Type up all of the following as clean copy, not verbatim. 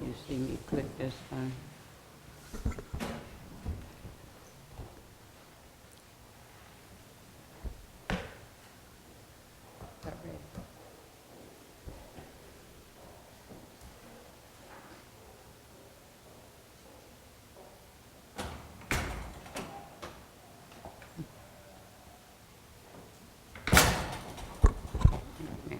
You see me click this thing. Got ready. Yeah.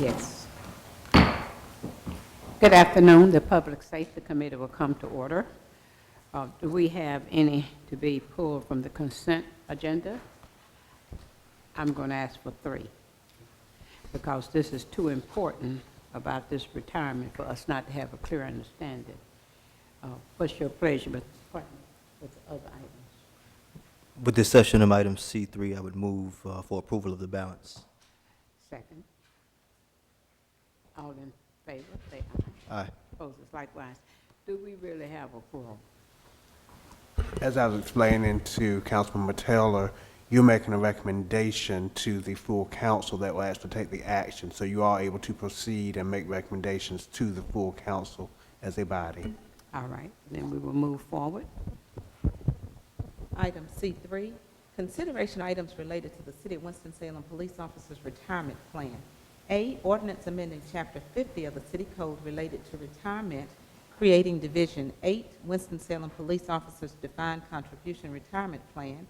Yes. Good afternoon. The Public Safety Committee will come to order. Do we have any to be pulled from the consent agenda? I'm going to ask for 3, because this is too important about this retirement for us not to have a clear understanding. What's your pleasure with the other items? With this session of item C3, I would move for approval of the balance. Second. All in favor, say aye. Aye. Opposers likewise. Do we really have a quorum? As I was explaining to Councilman Taylor, you're making a recommendation to the full council that will actually take the action. So you are able to proceed and make recommendations to the full council as a body. All right, then we will move forward. Item C3, consideration items related to the City of Winston-Salem Police Officers Retirement Plan. A, ordinance amending Chapter 50 of the City Code related to retirement, creating Division 8, Winston-Salem Police Officers Defined Contribution Retirement Plan.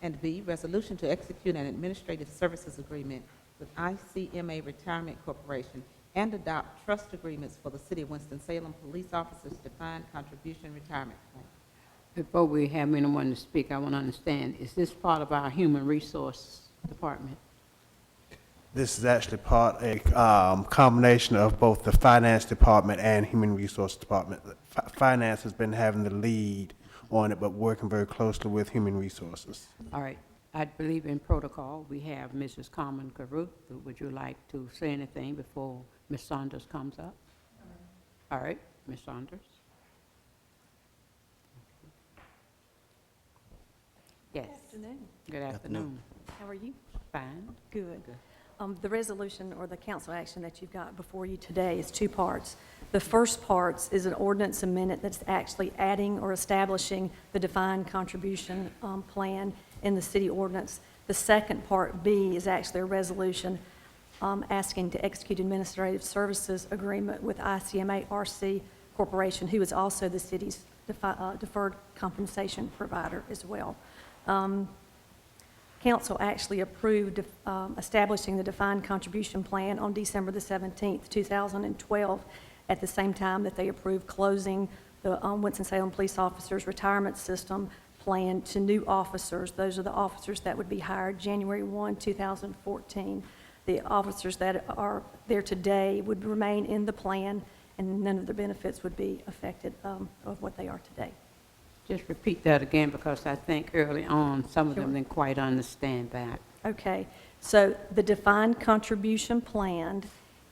And B, resolution to execute an administrative services agreement with ICMA Retirement Corporation and adopt trust agreements for the City of Winston-Salem Police Officers Defined Contribution Retirement Plan. Before we have anyone to speak, I want to understand, is this part of our Human Resource Department? This is actually part, a combination of both the Finance Department and Human Resource Department. Finance has been having the lead on it, but working very closely with Human Resources. All right, I believe in protocol. We have Mrs. Carmen Caruth. Would you like to say anything before Ms. Saunders comes up? All right, Ms. Saunders. Yes. Good afternoon. Good afternoon. How are you? Fine. Good. The resolution or the council action that you've got before you today is 2 parts. The first part is an ordinance amendment that's actually adding or establishing the defined contribution plan in the city ordinance. The second part, B, is actually a resolution asking to execute administrative services agreement with ICMA RC Corporation, who is also the city's deferred compensation provider as well. Council actually approved establishing the defined contribution plan on December the 17th, 2012, at the same time that they approved closing the Winston-Salem Police Officers Retirement System plan to new officers. Those are the officers that would be hired January 1, 2014. The officers that are there today would remain in the plan, and none of the benefits would be affected of what they are today. Just repeat that again, because I think early on, some of them Sure. didn't quite understand that. Okay, so the defined contribution plan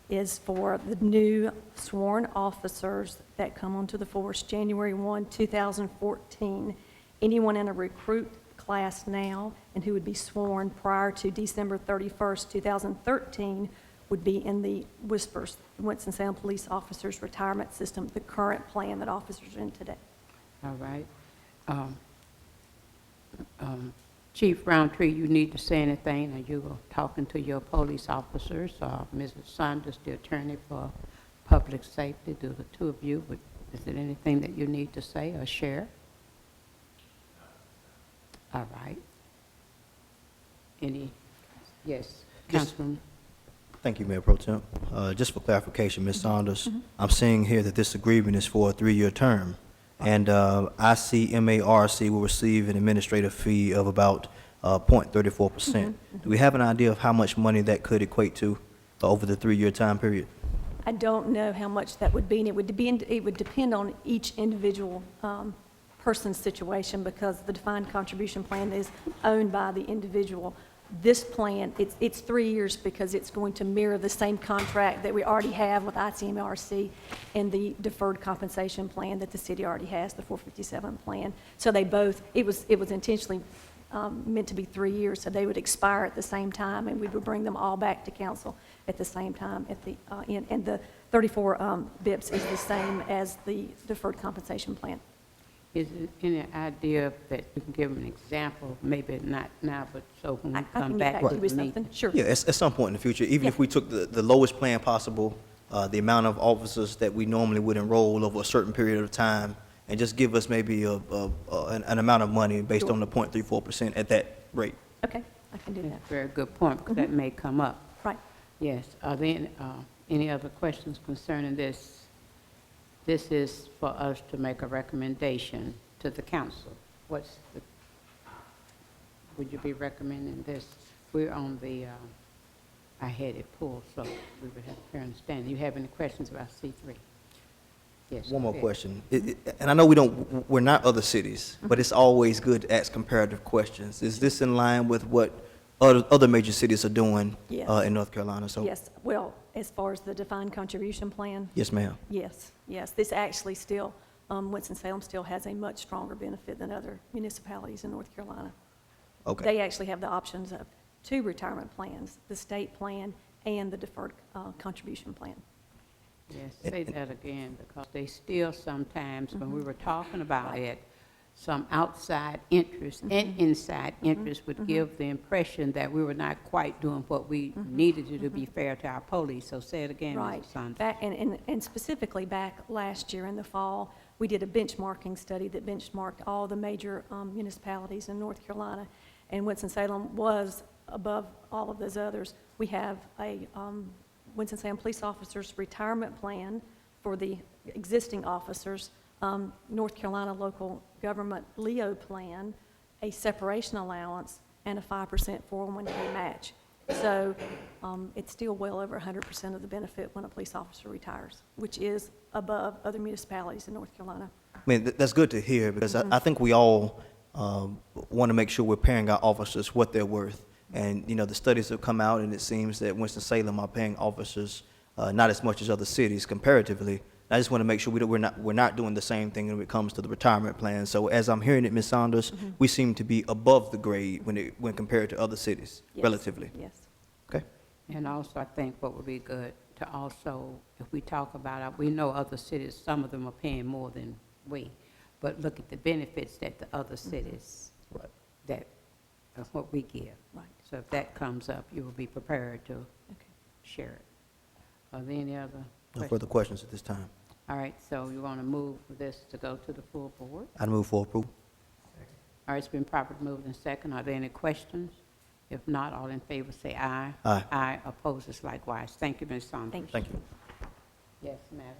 is for the new sworn officers that come onto the force January 1, 2014. Anyone in a recruit class now and who would be sworn prior to December 31st, 2013 would be in the WISPERS, Winston-Salem Police Officers Retirement System, the current plan that officers are in today. All right. Chief Roundtree, you need to say anything? Are you talking to your police officers? Mrs. Saunders, the attorney for public safety, do the two of you, is there anything that you need to say or share? All right. Any, yes, Yes. Councilman? Thank you, Mayor Pro Tem. Just for clarification, Ms. Saunders, I'm seeing here that this agreement is for a 3-year term, and ICMARC will receive an administrative fee of about 0.34%. Do we have an idea of how much money that could equate to over the 3-year time period? I don't know how much that would be, and it would depend on each individual person's situation, because the defined contribution plan is owned by the individual. This plan, it's 3 years because it's going to mirror the same contract that we already have with ICMRC and the deferred compensation plan that the city already has, the 457 plan. So they both, it was intentionally meant to be 3 years, so they would expire at the same time, and we would bring them all back to council at the same time at the end. And the 34 BIPs is the same as the deferred compensation plan. Is there any idea that you can give an example, maybe not now, but so when we I come can back get to back the to you with meeting? something. Sure. Yeah, at some point in the future, even if Yeah. we took the lowest plan possible, the amount of officers that we normally would enroll over a certain period of time, and just give us maybe an amount of money based Sure. on the 0.34% at that rate. Okay, I can do That's that. a very good point, because that may come up. Right. Yes. Are there any other questions concerning this? This is for us to make a recommendation to the council. Would you be recommending this? We're on the, I had it pulled, so we would have to understand. You have any questions about C3? Yes. One more go ahead. question. And I know we're not other cities, but it's always good to ask comparative questions. Is this in line with what other major cities are doing Yes. in North Carolina? So, Yes, well, as far as the defined contribution plan, yes, ma'am. yes. This actually still, Winston-Salem still has a much stronger benefit than other municipalities in North Carolina. Okay. They actually have the options of 2 retirement plans, the state plan and the deferred contribution plan. Yes, say that again, because they still sometimes, when we were talking about it, some outside interest and inside interest would give the impression that we were not quite doing what we needed to be fair to our police. So say it again, Right. Mrs. Saunders. Back, and specifically back last year in the fall, we did a benchmarking study that benchmarked all the major municipalities in North Carolina, and Winston-Salem was above all of those others. We have a Winston-Salem police officers retirement plan for the existing officers, North Carolina local government LEO plan, a separation allowance, and a 5% 401k match. So it's still well over 100% of the benefit when a police officer retires, which is above other municipalities in North Carolina. I mean, that's good to hear, because I think we all want to make sure we're paying our officers what they're worth. And, you know, the studies have come out, and it seems that Winston-Salem are paying officers not as much as other cities comparatively. I just want to make sure we're not doing the same thing when it comes to the retirement plan. So as I'm hearing it, Ms. Saunders, we seem to be above the grade when compared to other cities, Yes. relatively. Yes. Okay? And also, I think what would be good to also, if we talk about it, we know other cities, some of them are paying more than we, but look at the benefits that the other cities, Right. that of what we give. Right. So if that comes up, you will be prepared to Okay. share it. Are there any other No questions? further questions at this time. All right, so you want to move this to go to the full board? I move for approval. All right, it's been properly moved and second. Are there any questions? If not, all in favor say aye. Aye. Aye, opposes likewise. Thank you, Ms. Saunders. Thank you. Thank you. Yes, madam.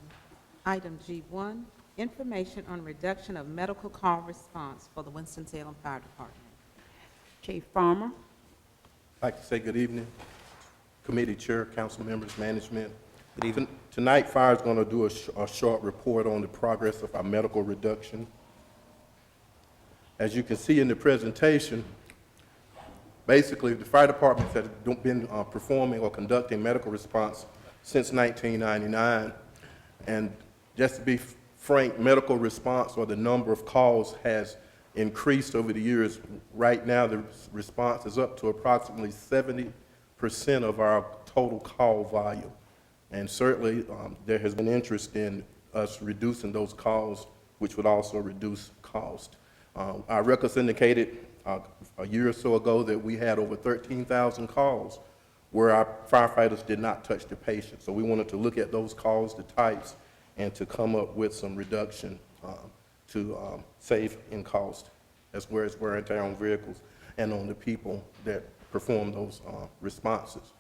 Item G1, information on reduction of medical call response for the Winston-Salem Fire Department. Chief Farmer? I'd like to say good evening, committee chair, council members, management. Good evening. Tonight, fire is going to do a short report on the progress of our medical reduction. As you can see in the presentation, basically, the fire departments have been performing or conducting medical response since 1999. And just to be frank, medical response, or the number of calls, has increased over the years. Right now, the response is up to approximately 70% of our total call volume. And certainly, there has been interest in us reducing those calls, which would also reduce cost. Our records indicated a year or so ago that we had over 13,000 calls where our firefighters did not touch the patient. So we wanted to look at those calls, the types, and to come up with some reduction to save in cost, as well as wear and tear on vehicles and on the people that perform those responses.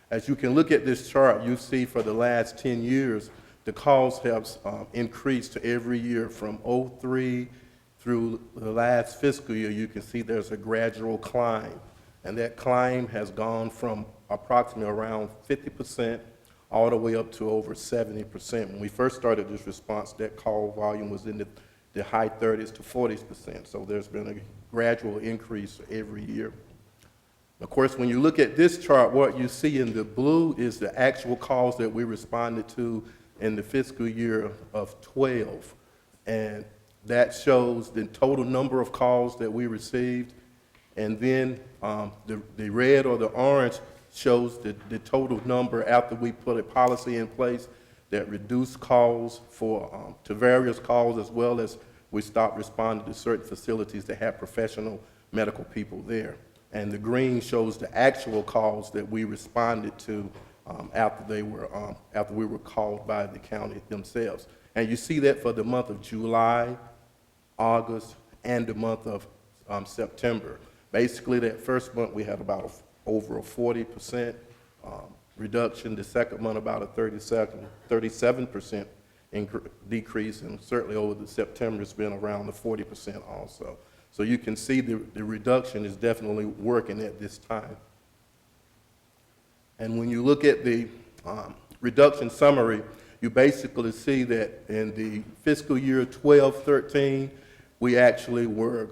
As you can look at this chart, you see for the last 10 years, the calls have increased every year from '03 through the last fiscal year. You can see there's a gradual climb, and that climb has gone from approximately around 50% all the way up to over 70%. When we first started this response, that call volume was in the high 30s to 40%. So there's been a gradual increase every year. Of course, when you look at this chart, what you see in the blue is the actual calls that we responded to in the fiscal year of 12. And that shows the total number of calls that we received. And then the red or the orange shows the total number after we put a policy in place that reduced calls to various calls, as well as we stopped responding to certain facilities that have professional medical people there. And the green shows the actual calls that we responded to after we were called by the county themselves. And you see that for the month of July, August, and the month of September. Basically, that first month we had about over a 40% reduction. The second month about a 37% decrease, and certainly over the September it's been around the 40% also. So you can see the reduction is definitely working at this time. And when you look at the reduction summary, you basically see that in the fiscal year 12-13, we actually were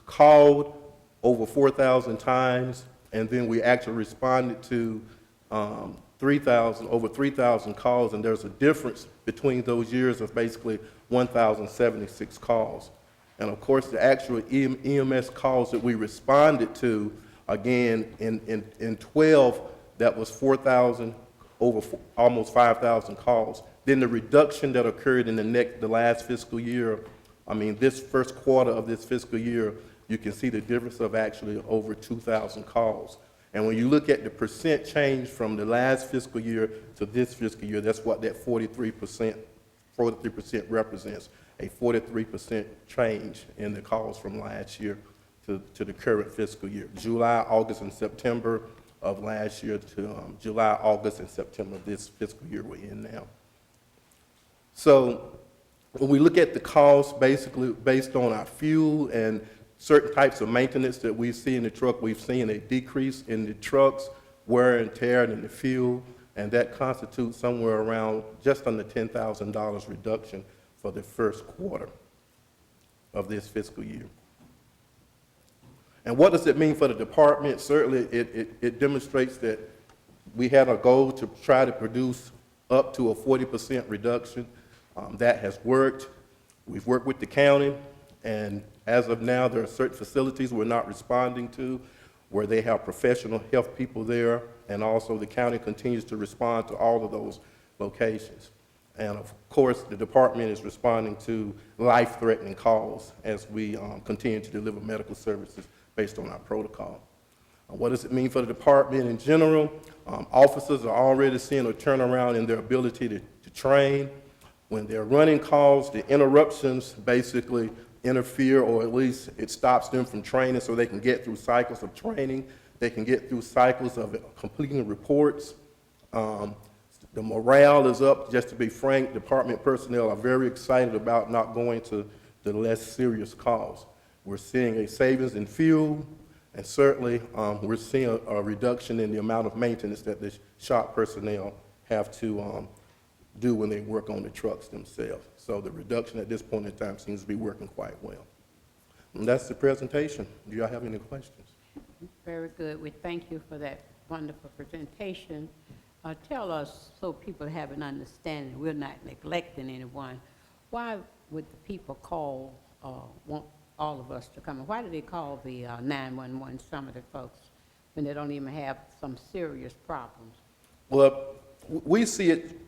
called over 4,000 times, and then we actually responded to over 3,000 calls, and there's a difference between those years of basically 1,076 calls. And of course, the actual EMS calls that we responded to, again, in 12, that was 4,000, almost 5,000 calls. Then the reduction that occurred in the last fiscal year, this first quarter of this fiscal year, you can see the difference of actually over 2,000 calls. And when you look at the percent change from the last fiscal year to this fiscal year, that's what that 43% represents, a 43% change in the calls from last year to the current fiscal year. July, August, and September of last year to July, August, and September of this fiscal year we're in now. So when we look at the costs, basically based on our fuel and certain types of maintenance that we see in the truck, we've seen a decrease in the trucks, wear and tear in the fuel, and that constitutes somewhere around just under $10,000 reduction for the first quarter of this fiscal year. And what does it mean for the department? Certainly, it demonstrates that we had a goal to try to produce up to a 40% reduction. That has worked. We've worked with the county, and as of now, there are certain facilities we're not responding to where they have professional health people there, and also the county continues to respond to all of those locations. And of course, the department is responding to life-threatening calls as we continue to deliver medical services based on our protocol. What does it mean for the department in general? Officers are already seeing a turnaround in their ability to train. When they're running calls, the interruptions basically interfere, or at least it stops them from training so they can get through cycles of training. They can get through cycles of completing reports. The morale is up. Just to be frank, department personnel are very excited about not going to the less serious calls. We're seeing a savings in fuel, and certainly we're seeing a reduction in the amount of maintenance that the shop personnel have to do when they work on the trucks themselves. So the reduction at this point in time seems to be working quite well. And that's the presentation. Do y'all have any questions? Very good. We thank you for that wonderful presentation. Tell us, so people have an understanding, we're not neglecting anyone, why would the people call, want all of us to come? And why do they call the 911, some of the folks, when they don't even have some serious problems? Well, we see it,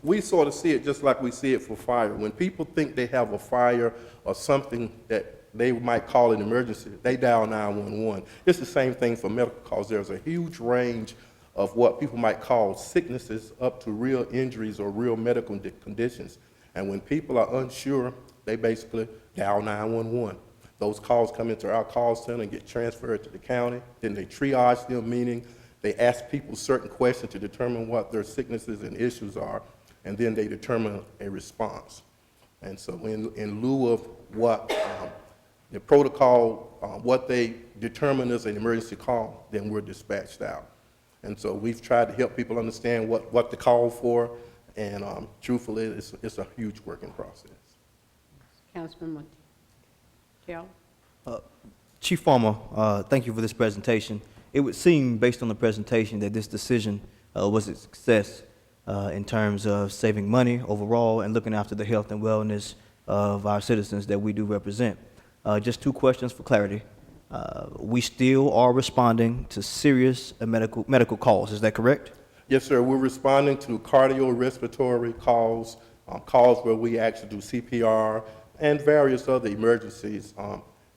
we sort of see it just like we see it for fire. When people think they have a fire or something that they might call an emergency, they dial 911. It's the same thing for medical calls. There's a huge range of what people might call sicknesses up to real injuries or real medical conditions. And when people are unsure, they basically dial 911. Those calls come into our call center and get transferred to the county. Then they triage them, meaning they ask people certain questions to determine what their sicknesses and issues are, and then they determine a response. And so in lieu of what the protocol, what they determine as an emergency call, then we're dispatched out. And so we've tried to help people understand what to call for, and truthfully, it's a huge working process. Councilman Montiel? Chief Farmer, thank you for this presentation. It would seem, based on the presentation, that this decision was a success in terms of saving money overall and looking after the health and wellness of our citizens that we do represent. Just 2 questions for clarity. We still are responding to serious medical calls, is that correct? Yes, sir. We're responding to cardiorespiratory calls, calls where we actually do CPR, and various other emergencies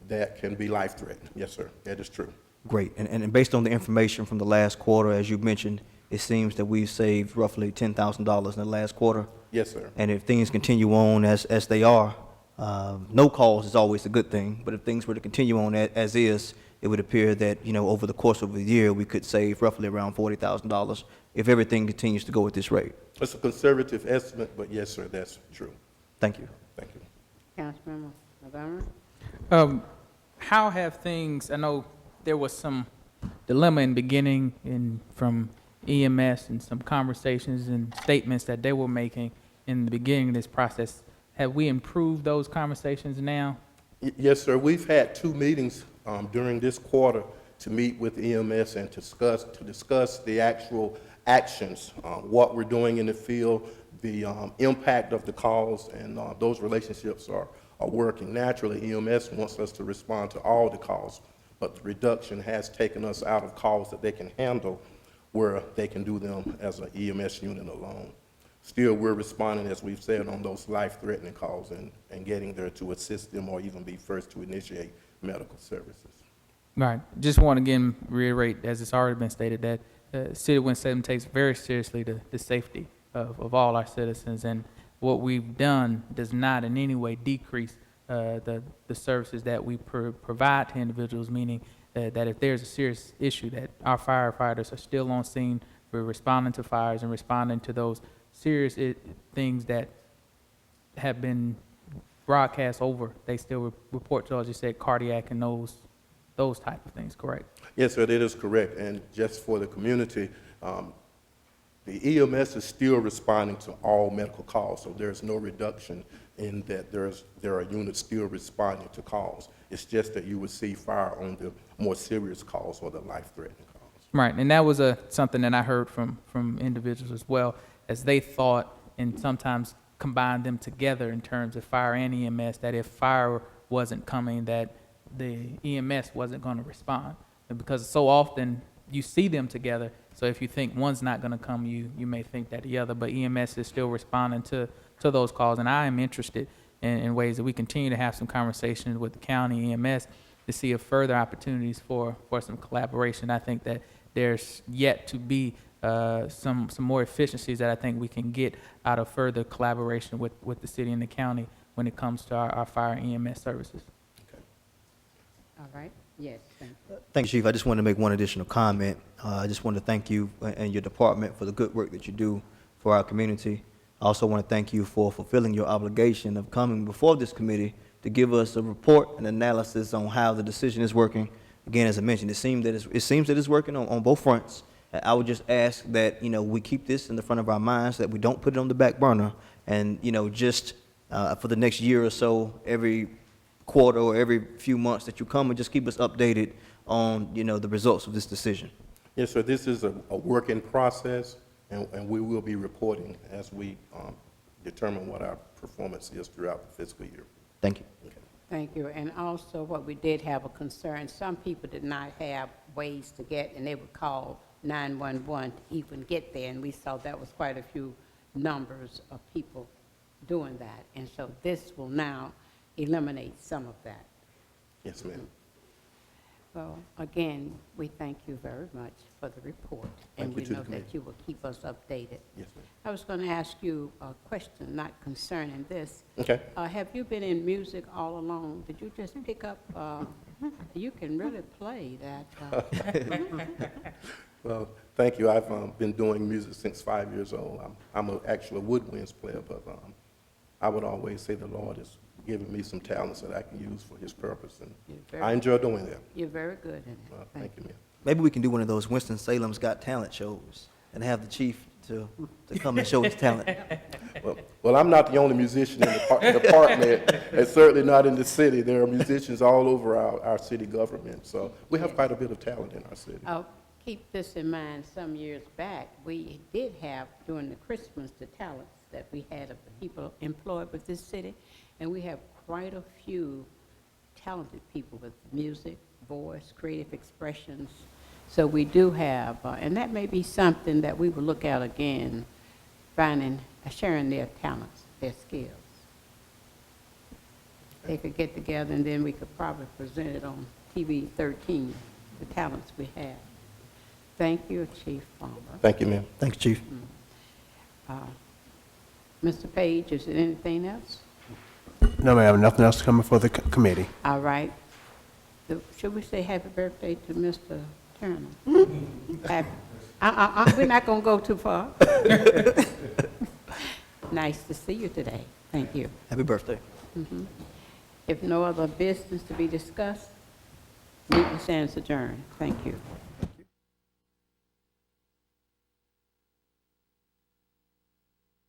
that can be life-threatening. Yes, sir. That is true. Great. And based on the information from the last quarter, as you mentioned, it seems that we've saved roughly $10,000 in the last quarter. Yes, sir. And if things continue on as they are, no calls is always a good thing. But if things were to continue on as is, it would appear that, over the course of a year, we could save roughly around $40,000 if everything continues to go at this rate. It's a conservative estimate, but yes, sir, that's true. Thank you. Thank you. Councilman Montgomery? How have things, I know there was some dilemma in the beginning from EMS and some conversations and statements that they were making in the beginning of this process. Have we improved those conversations now? Yes, sir. We've had 2 meetings during this quarter to meet with EMS and to discuss the actual actions, what we're doing in the field, the impact of the calls, and those relationships are working. Naturally, EMS wants us to respond to all the calls, but the reduction has taken us out of calls that they can handle where they can do them as an EMS unit alone. Still, we're responding, as we've said, on those life-threatening calls and getting there to assist them or even be first to initiate medical services. Right. Just want to again reiterate, as it's already been stated, that the City of Winston-Salem takes very seriously the safety of all our citizens, and what we've done does not in any way decrease the services that we provide to individuals, meaning that if there's a serious issue, that our firefighters are still on scene. We're responding to fires and responding to those serious things that have been broadcast over. They still report to us, you said, cardiac and those type of things, correct? Yes, sir, that is correct. And just for the community, the EMS is still responding to all medical calls, so there's no reduction in that there are units still responding to calls. It's just that you would see fire on the more serious calls or the life-threatening calls. Right, and that was something that I heard from individuals as well, as they thought and sometimes combined them together in terms of fire and EMS, that if fire wasn't coming, that the EMS wasn't going to respond. And because so often you see them together, so if you think one's not going to come, you may think that the other, but EMS is still responding to those calls. And I am interested in ways that we continue to have some conversations with the county EMS to see if further opportunities for some collaboration. I think that there's yet to be some more efficiencies that I think we can get out of further collaboration with the city and the county when it comes to our fire and EMS services. Okay. All right. Yes, thank you. Thank you, Chief. I just wanted to make one additional comment. I just want to thank you and your department for the good work that you do for our community. I also want to thank you for fulfilling your obligation of coming before this committee to give us a report and analysis on how the decision is working. Again, as I mentioned, it seems that it's working on both fronts. I would just ask that, we keep this in the front of our minds, that we don't put it on the back burner, and, just for the next year or so, every quarter or every few months that you come and just keep us updated on, the results of this decision. Yes, sir, this is a work in process, and we will be reporting as we determine what our performance is throughout the fiscal year. Thank you. Okay. Thank you. And also, what we did have a concern, some people did not have ways to get, and they would call 911 to even get there, and we saw that was quite a few numbers of people doing that. And so this will now eliminate some of that. Yes, ma'am. Well, again, we thank you very much for the report. And Thank you we to the know committee. that you will keep us updated. Yes, ma'am. I was going to ask you a question, not concerning this. Okay. Have you been in music all along? Did you just pick up, you can really play that. Well, thank you. I've been doing music since 5 years old. I'm actually a woodwinds player, but I would always say the Lord has given me some talents that I can use for his purpose, and You're very- I enjoy doing that. You're very good in it. Thank you, ma'am. Maybe we can do one of those Winston-Salem's Got Talent shows and have the chief to come and show his talent. Well, I'm not the only musician in the department, and certainly not in the city. There are musicians all over our city government, so we have quite a bit of talent in our city. Keep this in mind, some years back, we did have, during the Christmas, the talents that we had of the people employed with this city, and we have quite a few talented people with music, voice, creative expressions. So we do have, and that may be something that we will look at again, sharing their talents, their skills. They could get together, and then we could probably present it on TV 13, the talents we have. Thank you, Chief Farmer. Thank you, ma'am. Thanks, Chief. Mr. Page, is there anything else? No, ma'am, nothing else coming for the committee. All right. Should we say happy birthday to Mr. Turner? We're not going to go too far. Nice to see you today. Thank you. Happy birthday. If no other business to be discussed, meeting stands adjourned. Thank you.